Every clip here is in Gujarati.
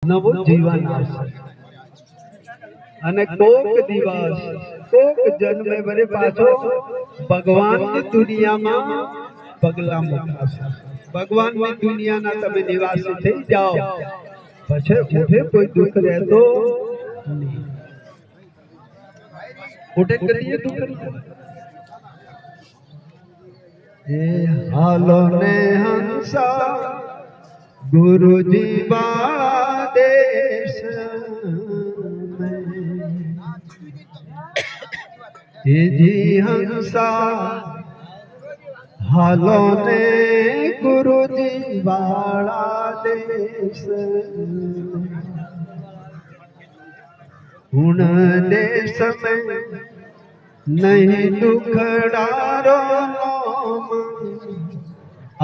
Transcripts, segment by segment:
નવું જીવન આવશે અને કોક દિવસ કોક જન્મે વરે પાછો ભગવાનની દુનિયામાં પગલા મૂકાશે। ભગવાનની દુનિયાના તમે નિવાસી થઈ જાઓ પછી ઉઠે કોઈ દુઃખ રહેતો નહીં। ઉઠે કરીએ દુઃખ એ હાલો ને હંસા गुरुजी बादेश जी हंसा हालो ने गुरुजी वाला देश हुण देश में नहीं दुखड़ारो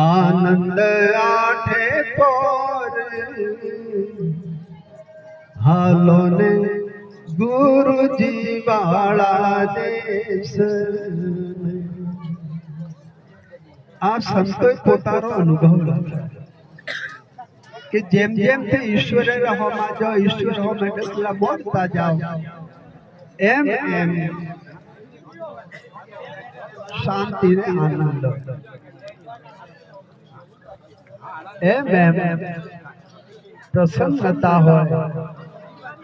आनंद आठे पोर हालो ने गुरुजी वाला देश। आ संतों पोतानो अनुभव लख्यो कि जेम जेम ते ईश्वर रहोमा जो ईश्वर हो में डसला बोलता जाओ एम एम शांति ने आनंद एम एम प्रसन्नता हो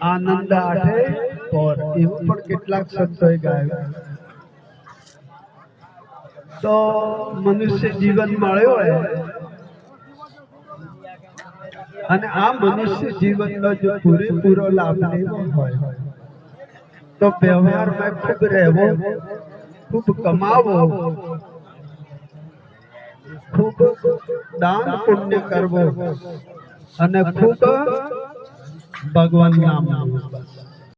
आनंद आठे और એવું પણ કેટલાક સંતોએ ગાયું। તો મનુષ્ય જીવન મળ્યો હોય અને આ મનુષ્ય જીવનનો જો પૂરેપૂરો લાભ લેવો હોય તો વ્યવહારમાં ખૂબ રહેવો, ખૂબ કમાવો, खूब दान पुण्य करवो अने खूब भगवान नाम